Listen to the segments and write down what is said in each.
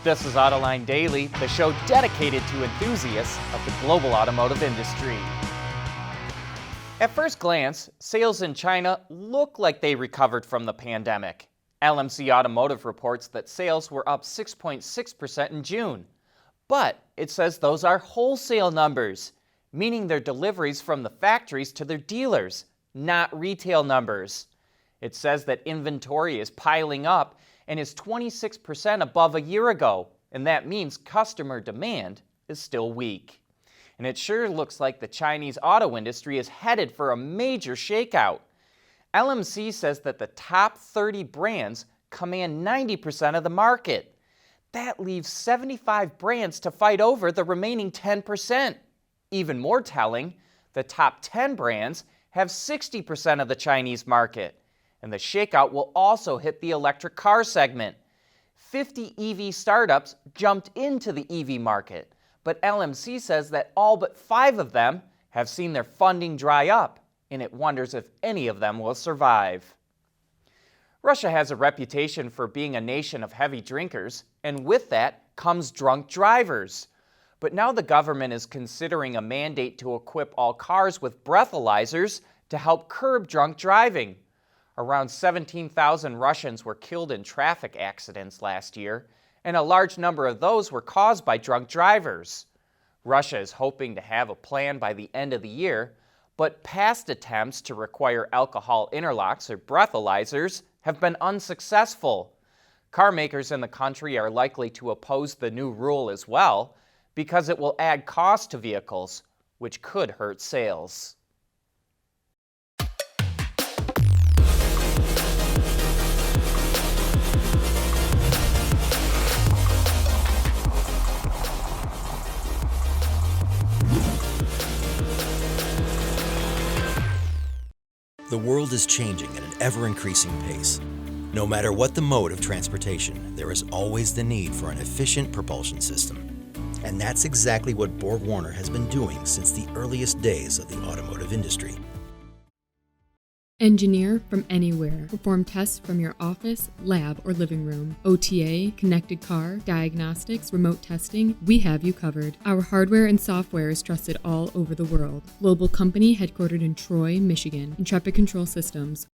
This is Autoline Daily, the show dedicated to enthusiasts of the global automotive industry. At first glance, sales in China look like they recovered from the pandemic. LMC Automotive reports that sales were up 6.6% in June. But it says those are wholesale numbers, meaning they're deliveries from the factories to their dealers, not retail numbers. It says that inventory is piling up and is 26% above a year ago, and that means customer demand is still weak. And it sure looks like the Chinese auto industry is headed for a major shakeout. LMC says that the top 30 brands command 90% of the market. That leaves 75 brands to fight over the remaining 10%. Even more telling, the top 10 brands have 60% of the Chinese market. And the shakeout will also hit the electric car segment. 50 EV startups jumped into the EV market, but LMC says that all but 5 of them have seen their funding dry up, and it wonders if any of them will survive. Russia has a reputation for being a nation of heavy drinkers, and with that comes drunk drivers. But now the government is considering a mandate to equip all cars with breathalyzers to help curb drunk driving. Around 17,000 Russians were killed in traffic accidents last year, and a large number of those were caused by drunk drivers. Russia is hoping to have a plan by the end of the year, but past attempts to require alcohol interlocks or breathalyzers have been unsuccessful. Car makers in the country are likely to oppose the new rule as well, because it will add cost to vehicles, which could hurt sales. The world is changing at an ever-increasing pace. No matter what the mode of transportation, there is always the need for an efficient propulsion system. And that's exactly what BorgWarner has been doing since the earliest days of the automotive industry. Engineer from anywhere. Perform tests from your office, lab, or living room. OTA, connected car, diagnostics, remote testing, we have you covered. Our hardware and software is trusted all over the world. Global company headquartered in Troy, Michigan. Intrepid Control Systems.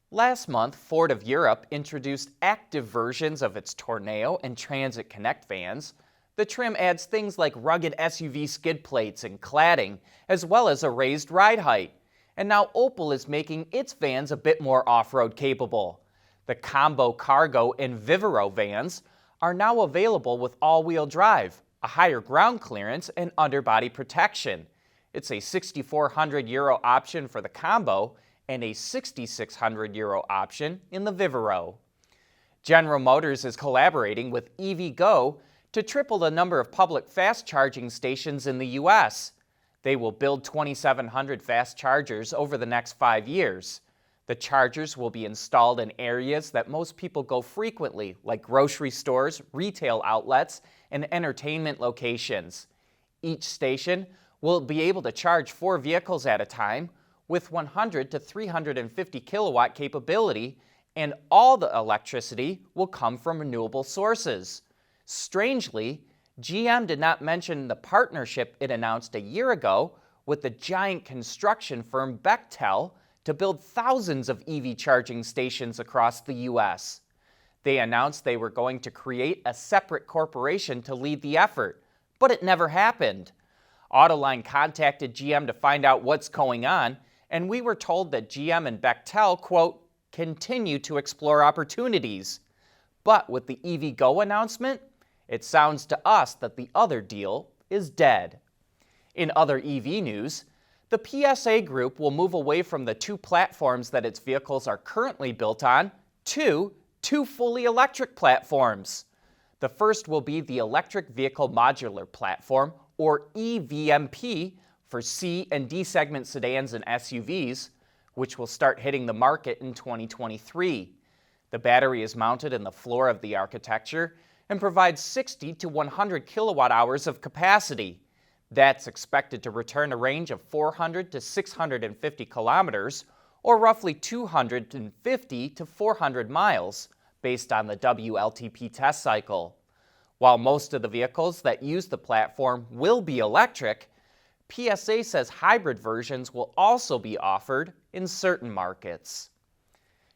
Last month, Ford of Europe introduced active versions of its Tourneo and Transit Connect vans. The trim adds things like rugged SUV skid plates and cladding, as well as a raised ride height. And now Opel is making its vans a bit more off-road capable. The Combo Cargo and Vivero vans are now available with all-wheel drive, a higher ground clearance, and underbody protection. It's a €6,400 option for the Combo and a €6,600 option in the Vivero. General Motors is collaborating with EVgo to triple the number of public fast charging stations in the U.S. They will build 2,700 fast chargers over the next 5 years. The chargers will be installed in areas that most people go frequently, like grocery stores, retail outlets, and entertainment locations. Each station will be able to charge 4 vehicles at a time with 100 to 350 kilowatt capability, and all the electricity will come from renewable sources. Strangely, GM did not mention the partnership it announced a year ago with the giant construction firm Bechtel to build thousands of EV charging stations across the U.S. They announced they were going to create a separate corporation to lead the effort, but it never happened. Autoline contacted GM to find out what's going on, and we were told that GM and Bechtel, quote, continue to explore opportunities. But with the EVgo announcement, it sounds to us that the other deal is dead. In other EV news, the PSA Group will move away from the 2 platforms that its vehicles are currently built on to 2 fully electric platforms. The first will be the Electric Vehicle Modular Platform, or EVMP, for C and D segment sedans and SUVs, which will start hitting the market in 2023. The battery is mounted in the floor of the architecture and provides 60 to 100 kilowatt hours of capacity. That's expected to return a range of 400 to 650 kilometers, or roughly 250 to 400 miles, based on the WLTP test cycle. While most of the vehicles that use the platform will be electric, PSA says hybrid versions will also be offered in certain markets.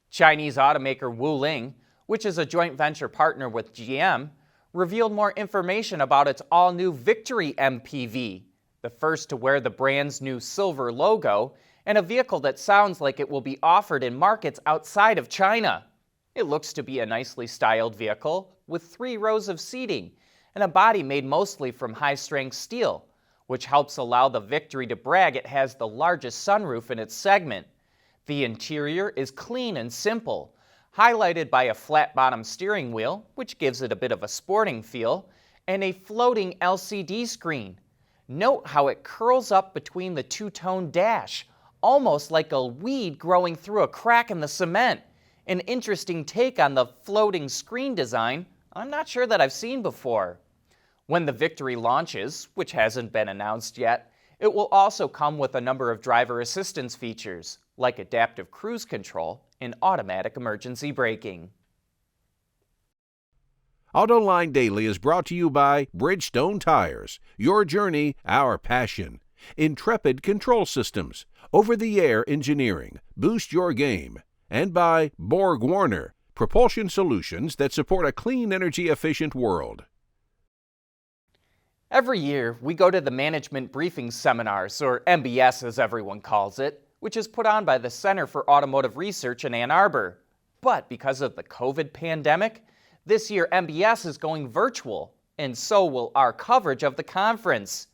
Chinese automaker Wuling, which is a joint venture partner with GM, revealed more information about its all-new Victory MPV, the first to wear the brand's new silver logo, and a vehicle that sounds like it will be offered in markets outside of China. It looks to be a nicely styled vehicle with 3 rows of seating and a body made mostly from high-strength steel, which helps allow the Victory to brag it has the largest sunroof in its segment. The interior is clean and simple, highlighted by a flat-bottom steering wheel, which gives it a bit of a sporting feel, and a floating LCD screen. Note how it curls up between the two-tone dash, almost like a weed growing through a crack in the cement. An interesting take on the floating screen design I'm not sure that I've seen before. When the Victory launches, which hasn't been announced yet, it will also come with a number of driver assistance features, like adaptive cruise control and automatic emergency braking. Autoline Daily is brought to you by Bridgestone Tires, your journey, our passion. Intrepid Control Systems, over-the-air engineering, boost your game. And by Borg Warner, propulsion solutions that support a clean, energy-efficient world. Every year, we go to the Management Briefing Seminars, or MBS as everyone calls it, which is put on by the Center for Automotive Research in Ann Arbor. But because of the COVID pandemic, this year MBS is going virtual, and so will our coverage of the conference.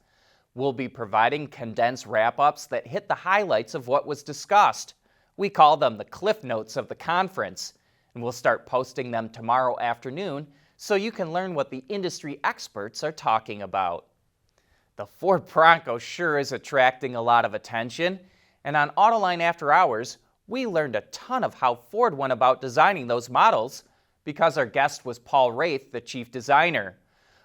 We'll be providing condensed wrap-ups that hit the highlights of what was discussed. We call them the Cliff Notes of the conference, and we'll start posting them tomorrow afternoon so you can learn what the industry experts are talking about. The Ford Bronco sure is attracting a lot of attention, and on Autoline After Hours, we learned a ton of how Ford went about designing those models because our guest was Paul Wraith, the chief designer.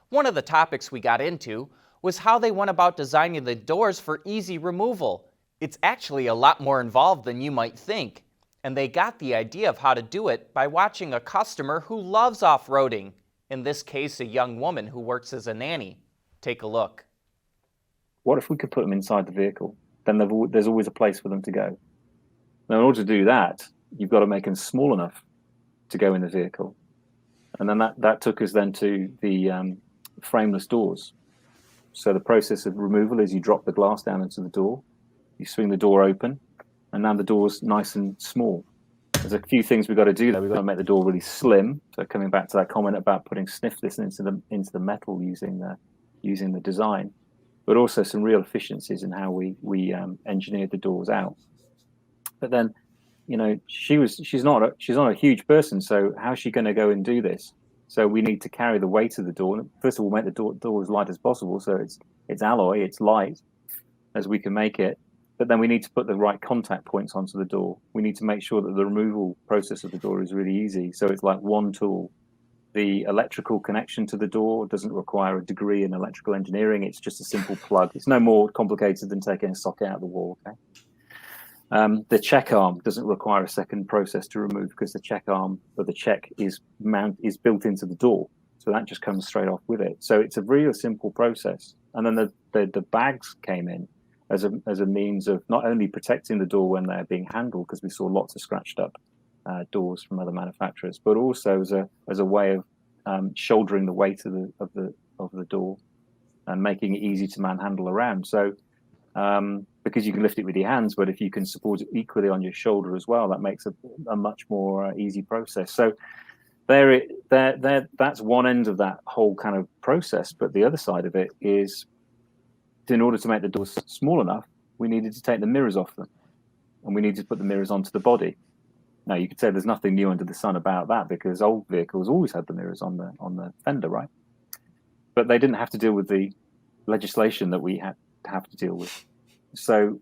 One of the topics we got into was how they went about designing the doors for easy removal. It's actually a lot more involved than you might think, and they got the idea of how to do it by watching a customer who loves off-roading, in this case a young woman who works as a nanny. Take a look. What if we could put them inside the vehicle? Then there's always a place for them to go. Now, in order to do that, you've got to make them small enough to go in the vehicle. And then that took us then to the frameless doors. So the process of removal is you drop the glass down into the door, you swing the door open, and now the door's nice and small. There's a few things we've got to do there. We've got to make the door really slim. So coming back to that comment about putting sniffness into the metal using the design, but also some real efficiencies in how we engineered the doors out. But then, you know, she's not a huge person, so how's she going to go and do this? So we need to carry the weight of the door. First of all, make the door as light as possible, so it's alloy, it's light as we can make it. But then we need to put the right contact points onto the door. We need to make sure that the removal process of the door is really easy. So it's like one tool. The electrical connection to the door doesn't require a degree in electrical engineering. It's just a simple plug. It's no more complicated than taking a socket out of the wall. Okay. The check arm doesn't require a second process to remove because the check arm or the check is built into the door. So that just comes straight off with it. So it's a real simple process. And then the bags came in as a means of not only protecting the door when they're being handled, because we saw lots of scratched up doors from other manufacturers, but also as a way of shouldering the weight of the door and making it easy to manhandle around. So because you can lift it with your hands, but if you can support it equally on your shoulder as well, that makes a much more easy process. So that's one end of that whole kind of process. But the other side of it is, in order to make the doors small enough, we needed to take the mirrors off them, and we needed to put the mirrors onto the body. Now you could say there's nothing new under the sun about that, because old vehicles always had the mirrors on the fender, right? But they didn't have to deal with the legislation that we had to have to deal with. So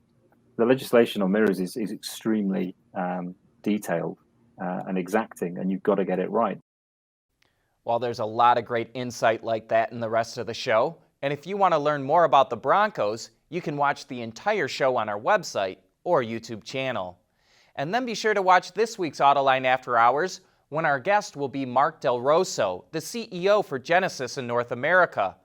the legislation on mirrors is extremely detailed and exacting, and you've got to get it right. Well, there's a lot of great insight like that in the rest of the show. And if you want to learn more about the Broncos, you can watch the entire show on our website or YouTube channel. And then be sure to watch this week's Autoline After Hours, when our guest will be Mark Del Rosso, the CEO for Genesis in North America.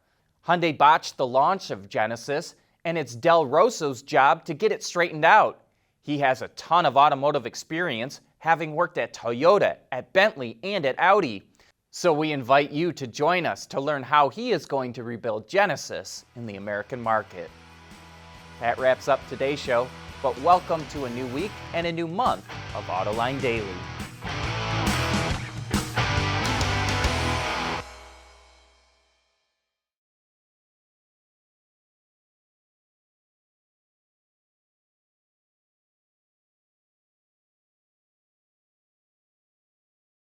Hyundai botched the launch of Genesis, and it's Del Rosso's job to get it straightened out. He has a ton of automotive experience, having worked at Toyota, at Bentley, and at Audi. So we invite you to join us to learn how he is going to rebuild Genesis in the American market. That wraps up today's show, but welcome to a new week and a new month of Autoline Daily.